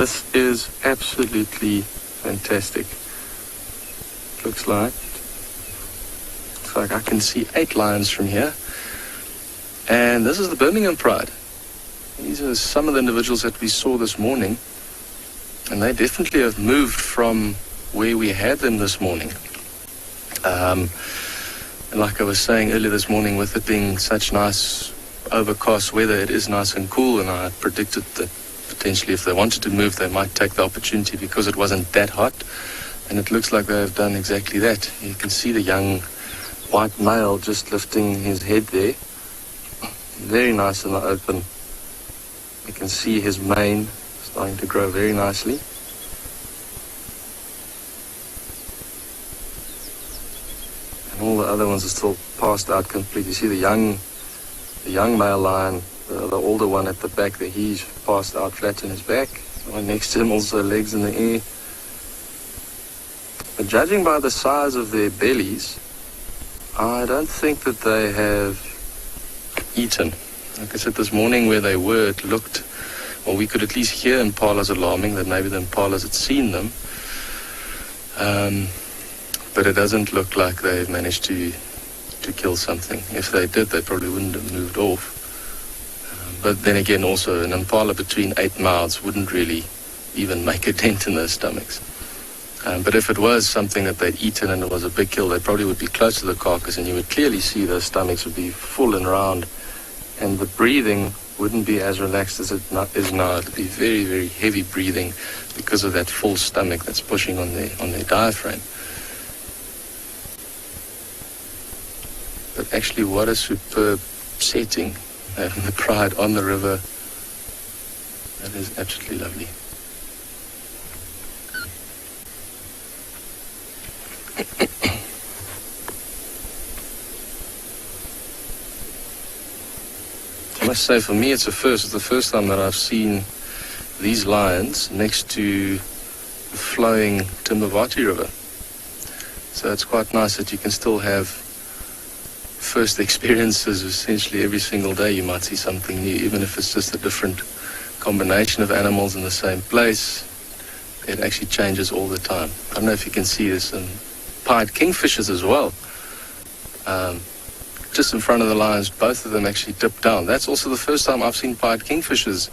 This is absolutely fantastic. Looks like I can see 8 lions from here. And this is the Birmingham Pride. These are some of the individuals that we saw this morning. And they definitely have moved from where we had them this morning. And like I was saying earlier this morning, with it being such nice overcast weather, it is nice and cool, and I predicted that potentially if they wanted to move, they might take the opportunity because it wasn't that hot. And it looks like they have done exactly that. You can see the young white male just lifting his head there. Very nice in the open. You can see his mane starting to grow very nicely. And all the other ones are still passed out completely. You see the young male lion, the older one at the back there, he's passed out flat on his back. The one next to him also legs in the air. But judging by the size of their bellies, I don't think that they have eaten. Like I said this morning, where they were, it looked, well, we could at least hear impalas alarming, that maybe the impalas had seen them. But it doesn't look like they've managed to kill something. If they did, they probably wouldn't have moved off. But then again, also, an impala between 8 mouths wouldn't really even make a dent in their stomachs. But if it was something that they'd eaten and it was a big kill, they probably would be close to the carcass, and you would clearly see those stomachs would be full and round, and the breathing wouldn't be as relaxed as it is now. It would be very, very heavy breathing because of that full stomach that's pushing on their diaphragm. But actually, what a superb setting, having the Pride on the river. That is absolutely lovely. I must say, for me, it's the first time that I've seen these lions next to the flowing Timbavati River. So it's quite nice that you can still have first experiences. Essentially every single day you might see something new, even if it's just a different combination of animals in the same place. It actually changes all the time. I don't know if you can see this, and pied kingfishers as well. Just in front of the lions, both of them actually dip down. That's also the first time I've seen pied kingfishers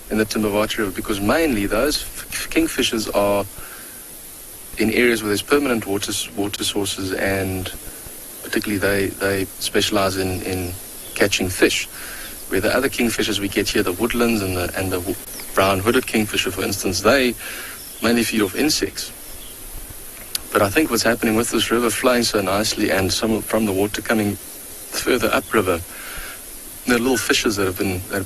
in the Timbavati River, because mainly those kingfishers are in areas where there's permanent water sources, and particularly they specialize in catching fish. Where the other kingfishers we get here, the woodlands and the brown hooded kingfisher, for instance, they mainly feed off insects. But I think what's happening with this river flowing so nicely, and some from the water coming further upriver, the little fishes that have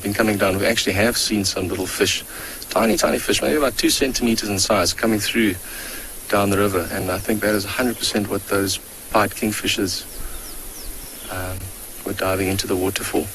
been coming down, we actually have seen some little fish, tiny fish, maybe about 2 centimeters in size, coming through down the river. And I think that is 100% what those pied kingfishers were diving into the water for.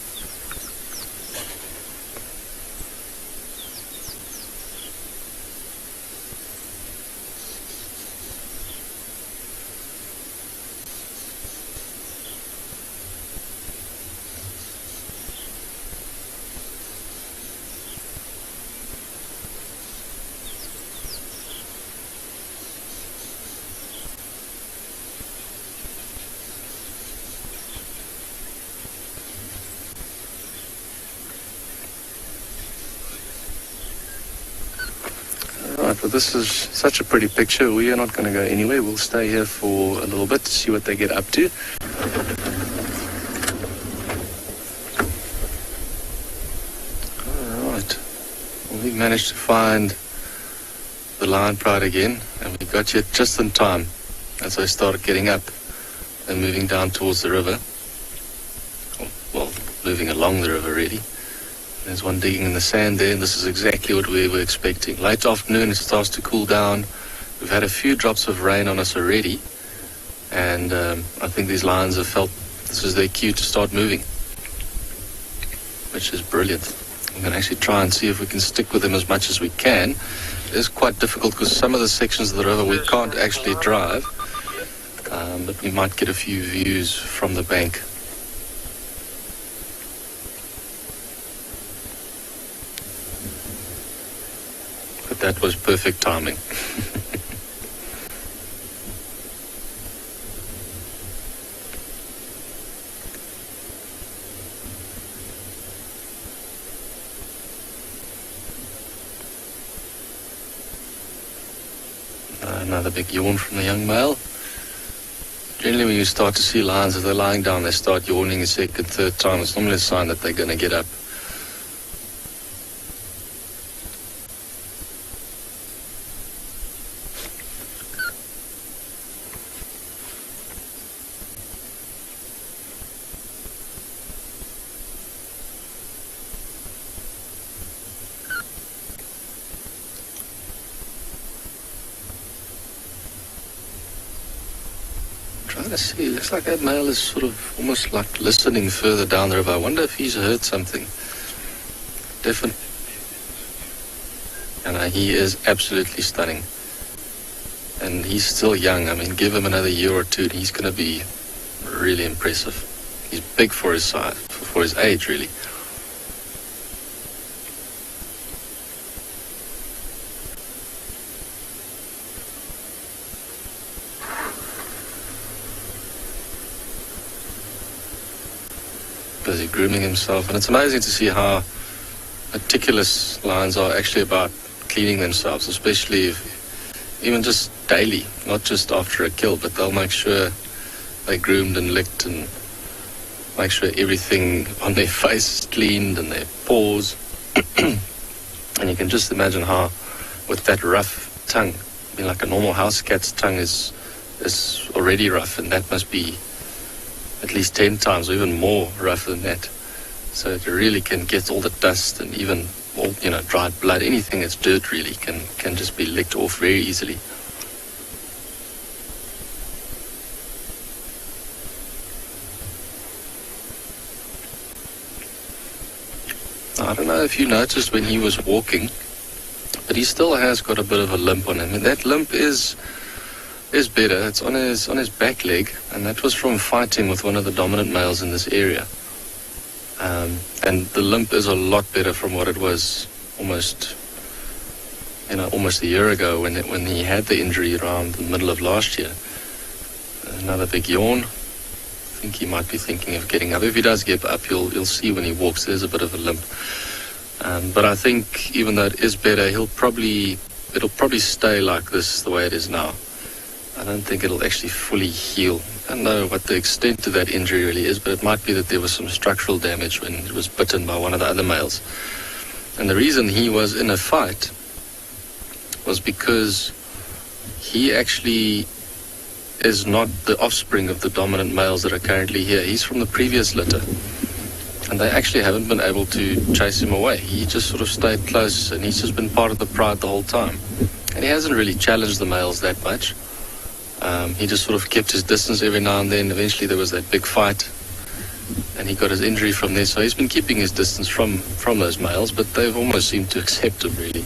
But this is such a pretty picture. We are not going to go anywhere. We'll stay here for a little bit to see what they get up to. All right. Well, we managed to find the Lion Pride again, and we got here just in time as they started getting up and moving down towards the river. Well, moving along the river, really. There's one digging in the sand there, and this is exactly what we were expecting. Late afternoon, it starts to cool down. We've had a few drops of rain on us already, and I think these lions have felt this is their cue to start moving, which is brilliant. I'm going to actually try and see if we can stick with them as much as we can. It is quite difficult because some of the sections of the river we can't actually drive, but we might get a few views from the bank. but that was perfect timing. Another big yawn from the young male. Generally, when you start to see lions, as they're lying down, they start yawning a second, third time. It's normally a sign that they're going to get up. Trying to see, looks like that male is sort of almost like listening further down the river. I wonder if he's heard something. Definitely. And he is absolutely stunning. And he's still young. I mean, give him another year or two and he's going to be really impressive. He's big for his size, for his age, really. Busy grooming himself, and it's amazing to see how meticulous lions are actually about cleaning themselves, especially if, even just daily, not just after a kill, but they'll make sure they're groomed and licked and make sure everything on their face is cleaned and their paws. And you can just imagine how, with that rough tongue, I mean, like a normal house cat's tongue is already rough, and that must be at least 10 times or even more rough than that. So it really can get all the dust and even all, dried blood, anything that's dirt really can just be licked off very easily. I don't know if you noticed when he was walking, but he still has got a bit of a limp on him, and that limp is better. It's on his back leg, and that was from fighting with one of the dominant males in this area. And the limp is a lot better from what it was almost a year ago when he had the injury around the middle of last year. Another big yawn. I think he might be thinking of getting up. If he does get up, you'll see when he walks there's a bit of a limp. But I think even though it is better, it'll probably stay like this the way it is now. I don't think it'll actually fully heal. I don't know what the extent of that injury really is, but it might be that there was some structural damage when it was bitten by one of the other males. And the reason he was in a fight was because he actually is not the offspring of the dominant males that are currently here. He's from the previous litter, and they actually haven't been able to chase him away. He just sort of stayed close, and he's just been part of the pride the whole time. And he hasn't really challenged the males that much. He just sort of kept his distance every now and then. Eventually there was that big fight, and he got his injury from there. So he's been keeping his distance from those males, but they've almost seemed to accept him, really.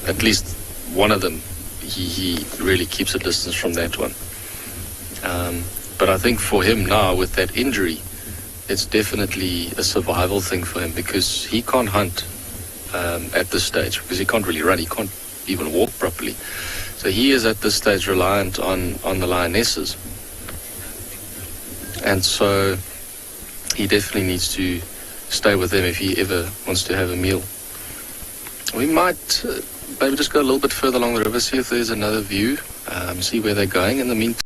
At least one of them, he really keeps a distance from that one. But I think for him now, with that injury, it's definitely a survival thing for him, because he can't hunt at this stage, because he can't really run. He can't even walk properly. So he is at this stage reliant on the lionesses. And so he definitely needs to stay with them if he ever wants to have a meal. We might maybe just go a little bit further along the river, see if there's another view, see where they're going. In the meantime,